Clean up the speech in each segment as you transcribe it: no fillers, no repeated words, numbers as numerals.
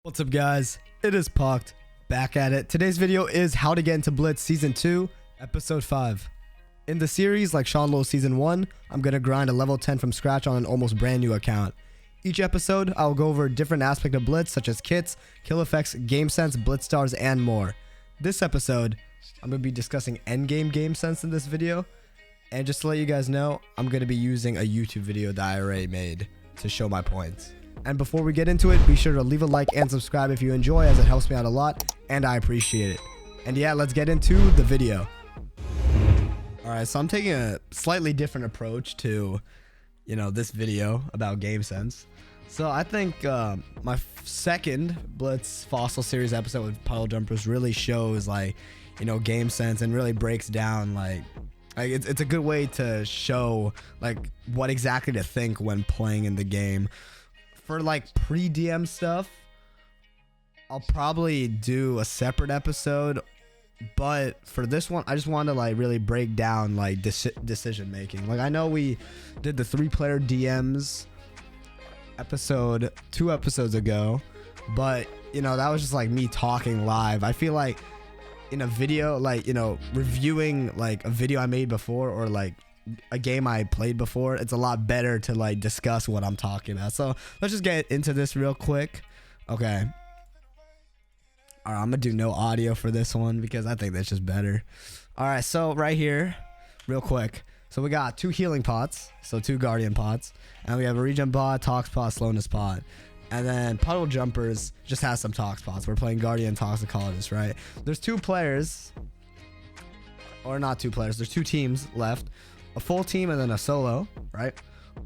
What's up guys, it is Puct, back at it. Today's video is how to get into Blitz Season 2, Episode 5. In the series, like seanlol Season 1, I'm going to grind a level 10 from scratch on an almost brand new account. Each episode, I'll go over a different aspect of Blitz such as kits, kill effects, Gamesense, Blitz stars, and more. This episode, I'm going to be discussing endgame Gamesense in this video. And just to let you guys know, I'm going to be using a YouTube video that I already made to show my points. And before we get into it, be sure to leave a like and subscribe if you enjoy, as it helps me out a lot and I appreciate it. And yeah, let's get into the video. Alright, so I'm taking a slightly different approach to, this video about Gamesense. So I think my second Blitz Fossil series episode with pile jumpers really shows Gamesense and really breaks down it's a good way to show what exactly to think when playing in the game. For pre-DM stuff, I'll probably do a separate episode, but for this one I just want to really break down decision making. I know we did the 3-player DMs episode 2 episodes ago, but that was just me talking live. I feel like in a video, reviewing a video I made before or a game I played before, it's a lot better to discuss what I'm talking about. So let's just get into this real quick. Okay, all right, I'm gonna do no audio for this one because I think that's just better. All right, so right here real quick, so we got 2 healing pots, so 2 guardian pots, and we have a regen pot, tox pot, slowness pot, and then puddle jumpers just has some tox pots. We're playing guardian toxicologist, right? There's 2 players, or not 2 players, there's 2 teams left. A full team and then a solo, right?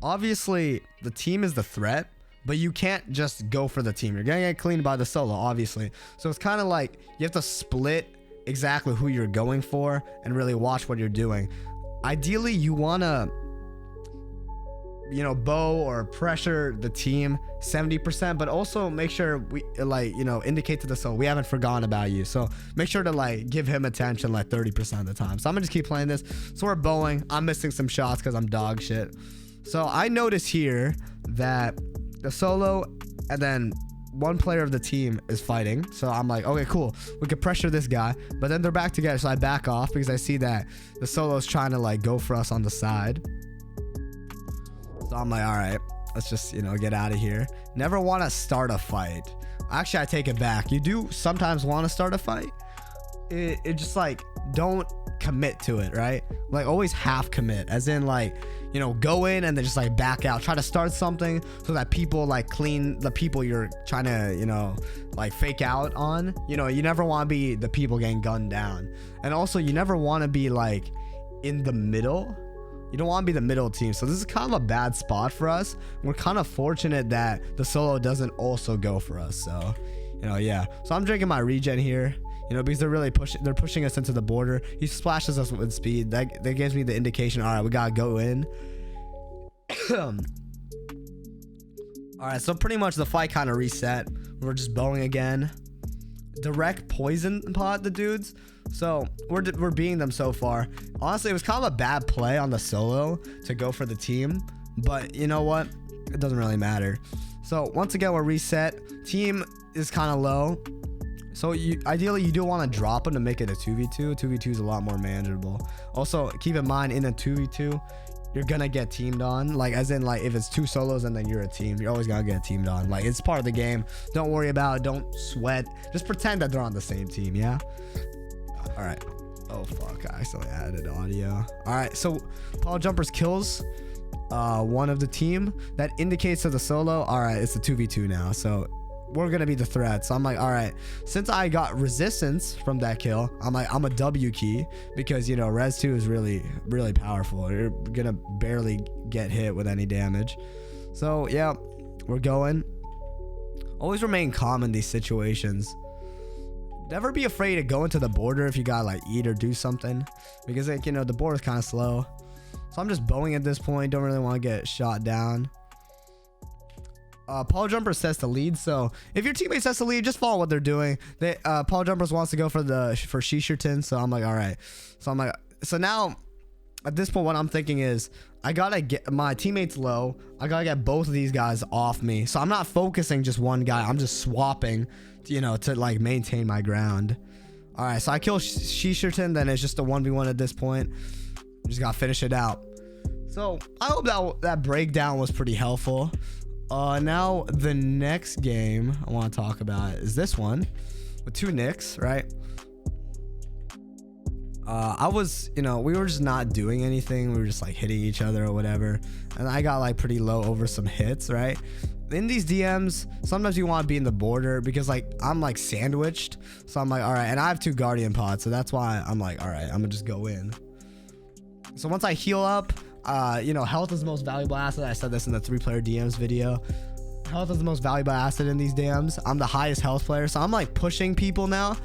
Obviously the team is the threat, but you can't just go for the team. You're gonna get cleaned by the solo, obviously. So it's kind of you have to split exactly who you're going for and really watch what you're doing. Ideally you want to bow or pressure the team 70%, but also make sure we indicate to the solo we haven't forgotten about you. So make sure to give him attention 30% of the time. So I'm gonna just keep playing this. So we're bowing. I'm missing some shots because I'm dog shit. So I notice here that the solo and then 1 player of the team is fighting. So I'm like, okay, cool, we can pressure this guy, but then they're back together. So I back off because I see that the solo is trying to go for us on the side. So I'm like, all right, let's just, get out of here. Never want to start a fight. Actually, I take it back. You do sometimes want to start a fight. It just don't commit to it, right? Always half commit, as in go in and then just back out. Try to start something so that people clean the people you're trying to, fake out on. You never want to be the people getting gunned down. And also you never want to be in the middle. You don't want to be the middle team. So this is kind of a bad spot for us. We're kind of fortunate that the solo doesn't also go for us. So, yeah. So I'm drinking my regen here, because they're really pushing us into the border. He splashes us with speed. That gives me the indication, all right, we got to go in. All right, so pretty much the fight kind of reset. We're just bowing again. Direct poison pot the dudes. So we're beating them so far. Honestly, it was kind of a bad play on the solo to go for the team, but you know what, it doesn't really matter. So once again, we're reset. Team is kind of low, so ideally you do want to drop them to make it a 2v2. 2v2 is a lot more manageable. Also keep in mind, in a 2v2 you're gonna get teamed on, as in if it's 2 solos and then you're a team, you're always gonna get teamed on. It's part of the game. Don't worry about it. Don't sweat. Just pretend that they're on the same team. Yeah. All right. Oh fuck, I accidentally added audio. All right, so Paul Jumpers kills 1 of the team. That indicates to the solo, all right, it's a 2v2 now, so we're gonna be the threat. So I'm like, all right, since I got resistance from that kill, I'm a W key, because res 2 is really powerful. You're gonna barely get hit with any damage. So yeah, we're going. Always remain calm in these situations. Never be afraid to go into the border if you gotta eat or do something, because the border is kind of slow. So I'm just bowing at this point. Don't really want to get shot down. Paul Jumper says to lead, so if your teammate says to lead, just follow what they're doing. Paul Jumpers wants to go for Shisherton, so I'm like, all right. So I'm like, so now at this point, what I'm thinking is I gotta get my teammates low. I gotta get both of these guys off me. So I'm not focusing just one guy. I'm just swapping, you know, to like maintain my ground. All right, so I kill Shisherton. Then it's just a 1v1 at this point. Just gotta finish it out. So I hope that breakdown was pretty helpful. Now the next game I want to talk about is this one with 2 nicks, right? I was, you know, we were just not doing anything. We were just like hitting each other or whatever. And I got like pretty low over some hits, right? In these DMs, sometimes you want to be in the border because like I'm like sandwiched. So I'm like, all right. And I have 2 guardian pods. So that's why I'm like, all right, I'm gonna just go in. So once I heal up, you know, health is the most valuable asset. I said this in the 3-player DMs video. Health is the most valuable asset in these DMs. I'm the highest health player. So I'm like pushing people now.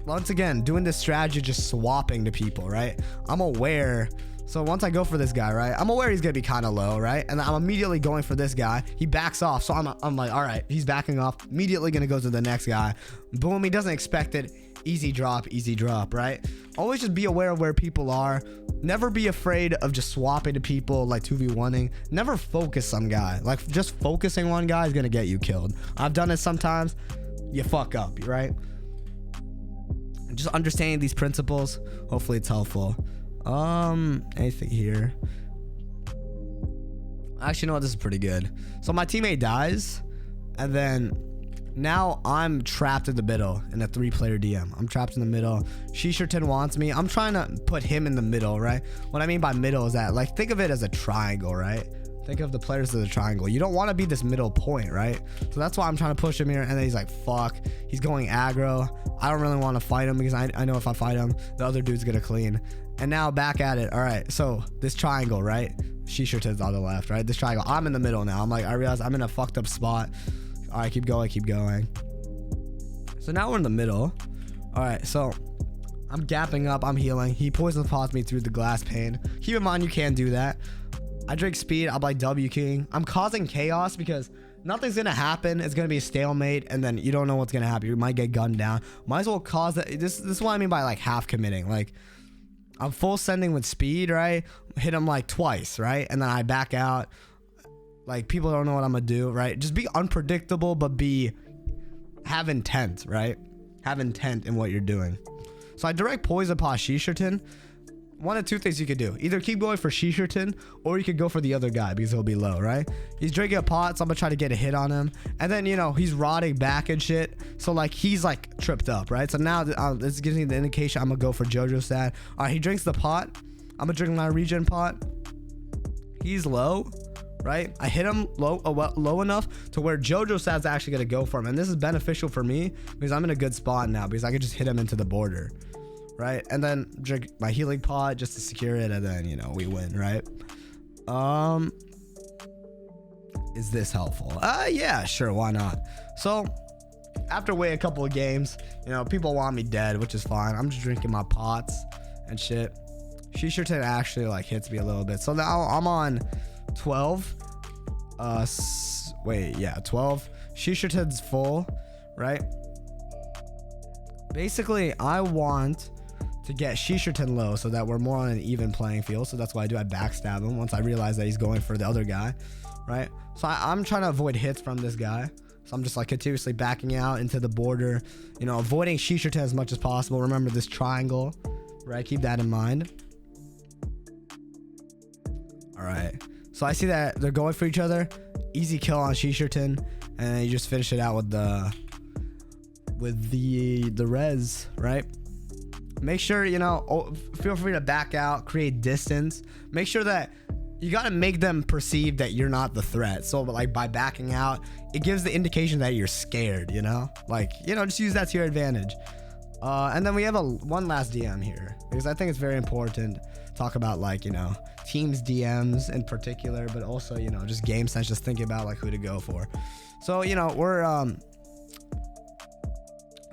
Once again, doing this strategy, just swapping to people, right? I'm aware. So once I go for this guy, right, I'm aware he's gonna be kind of low, right? And I'm immediately going for this guy. He backs off, so I'm like, all right, he's backing off. Immediately gonna go to the next guy. Boom, he doesn't expect it. Easy drop, right? Always just be aware of where people are. Never be afraid of just swapping to people, like 2v1ing. Never focus some guy. Like just focusing one guy is gonna get you killed. I've done it sometimes. You fuck up, right? Just understanding these principles, hopefully it's helpful. Anything here? Actually, no, this is pretty good. So my teammate dies, and then now I'm trapped in the middle in a 3-player DM. I'm trapped in the middle. Shisherton wants me. I'm trying to put him in the middle, right? What I mean by middle is that, like, think of it as a triangle, right? Think of the players as a triangle. You don't want to be this middle point, right? So that's why I'm trying to push him here. And then he's like, fuck. He's going aggro. I don't really want to fight him because I know if I fight him, the other dude's going to clean. And now back at it. All right. So this triangle, right? Shisherton's on the left, right? This triangle. I'm in the middle now. I'm like, I realize I'm in a fucked up spot. All right. Keep going. So now we're in the middle. All right. So I'm gapping up. I'm healing. He poison pods me through the glass pane. Keep in mind, you can't do that. I drink speed. I'm like W king. I'm causing chaos because nothing's gonna happen. It's gonna be a stalemate, and then you don't know what's gonna happen. You might get gunned down. Might as well cause that. This is what I mean by like half committing. Like I'm full sending with speed, right? Hit him like twice, right? And then I back out. Like people don't know what I'm gonna do, right? Just be unpredictable, but have intent, right? Have intent in what you're doing. So I direct poison pot Shisherton. One of 2 things you could do. Either keep going for Shisherton, or you could go for the other guy because he'll be low, right? He's drinking a pot, so I'm gonna try to get a hit on him. And then, you know, he's rotting back and shit. So, like, he's, like, tripped up, right? So now this gives me the indication I'm gonna go for JoJo Sad. All right, he drinks the pot. I'm gonna drink my regen pot. He's low, right? I hit him low enough to where JoJo Sad's actually gonna go for him. And this is beneficial for me because I'm in a good spot now because I can just hit him into the border. Right, and then drink my healing pod just to secure it, and then, you know, we win, right? Is this helpful? Yeah, sure, why not? So after waiting a couple of games, you know, people want me dead, which is fine. I'm just drinking my pots and shit. Shisherton actually like hits me a little bit, so now I'm on 12. 12. Shisherton's full, right? Basically, I want to get Shisherton low so that we're more on an even playing field. So that's why I backstab him once I realize that he's going for the other guy, right? So I'm trying to avoid hits from this guy. So I'm just like continuously backing out into the border, you know, avoiding Shisherton as much as possible. Remember this triangle, right? Keep that in mind. All right. So I see that they're going for each other. Easy kill on Shisherton, and you just finish it out with the res, right? Make sure, you know, feel free to back out, create distance. Make sure that you got to make them perceive that you're not the threat. So like by backing out, it gives the indication that you're scared, you know, like, you know, just use that to your advantage. And then we have one last DM here because I think it's very important to talk about, like, you know, teams DMs in particular, but also, you know, just Gamesense, just thinking about like who to go for. So, you know, we're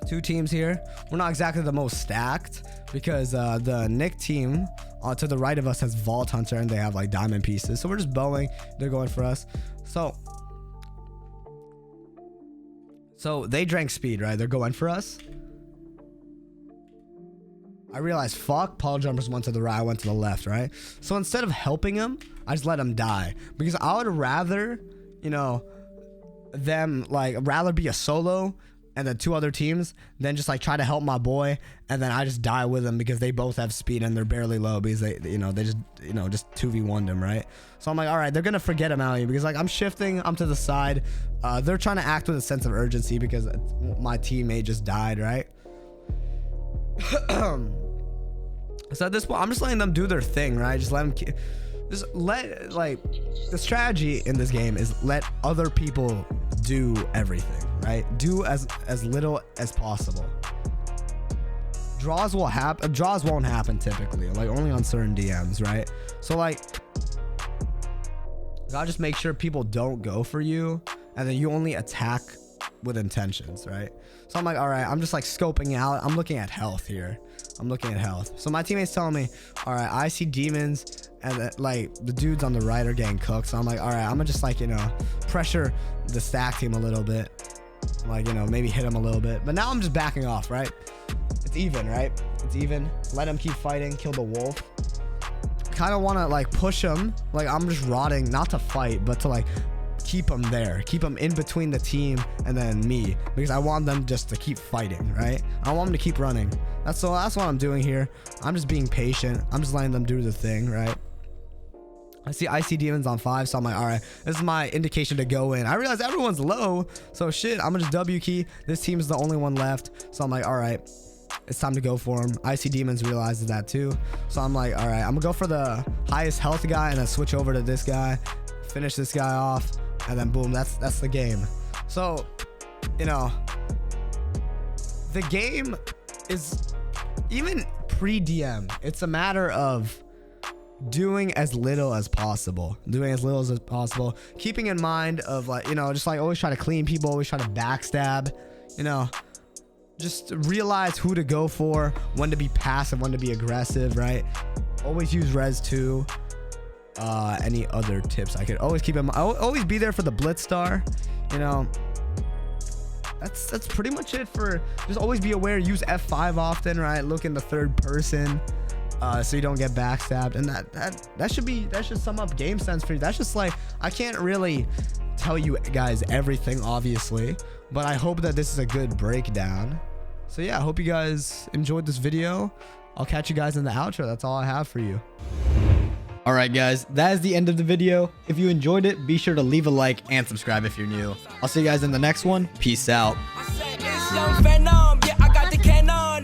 2 teams here. We're not exactly the most stacked because the Nick team to the right of us has Vault Hunter and they have like diamond pieces. So we're just bowing. They're going for us. So they drank speed, right? They're going for us. I realized, fuck, puddle jumpers went to the right, I went to the left, right? So instead of helping him, I just let him die. Because I would rather, you know, them, like, rather be a solo and then 2 other teams than just, like, try to help my boy and then I just die with them because they both have speed and they're barely low because they just 2v1'd him, right? So I'm like, all right, they're gonna forget about me because, like, I'm shifting, I'm to the side. They're trying to act with a sense of urgency because my teammate just died, right? So at this point, I'm just letting them do their thing, right? Just let like, the strategy in this game is let other people do everything, right? Do as little as possible. Draws won't happen typically, like only on certain DMs, right? So like, gotta just make sure people don't go for you and then you only attack with intentions, right? So I'm like, all right, I'm just like scoping out. I'm looking at health here. I'm looking at health. So my teammate's telling me, all right, I see demons and like the dudes on the right are getting cooked. So I'm like, all right, I'm gonna just, like, you know, pressure the stack team a little bit, like, you know, maybe hit him a little bit. But now I'm just backing off, right? It's even, right? It's even. Let him keep fighting, kill the wolf. Kind of want to, like, push him. Like, I'm just rotting, not to fight, but to, like, keep them there, keep them in between the team and then me, because I want them just to keep fighting, right? I want them to keep running. That's what I'm doing here. I'm just being patient. I'm just letting them do the thing, right? I see demons on 5, so I'm like, all right, this is my indication to go in. I realize everyone's low, so shit, I'm gonna just W key. This team is the only one left, so I'm like, all right, it's time to go for him. I see demons realizes that too, so I'm like, all right, I'm gonna go for the highest health guy and then switch over to this guy, finish this guy off, and then boom, that's the game. So, you know, the game is, even pre-DM, it's a matter of doing as little as possible, keeping in mind of, like, you know, just like always try to clean people, always try to backstab, you know, just realize who to go for, when to be passive, when to be aggressive, right? Always use res 2. Any other tips I could always keep in mind? I'll always be there for the blitz star, you know. That's pretty much it. For just always be aware, use F5 often, right? Look in the third person, so you don't get backstabbed. And that should sum up Gamesense for you. That's just, like, I can't really tell you guys everything, obviously, but I hope that this is a good breakdown. So yeah, I hope you guys enjoyed this video. I'll catch you guys in the outro. That's all I have for you. All right, guys, that is the end of the video. If you enjoyed it, be sure to leave a like and subscribe if you're new. I'll see you guys in the next one. Peace out.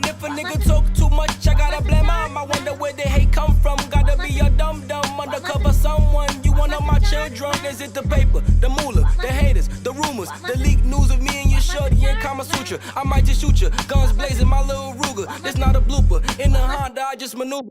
If a nigga talk too much, I gotta blame him. I wonder where the hate come from. Gotta be a dumb undercover someone. You one of my children. Is it the paper, the moolah, the haters, the rumors, the leaked news of me and your shorty in Kama Sutra? I might just shoot you. Guns blazing, my little Ruger. This not a blooper. In the Honda, I just maneuver.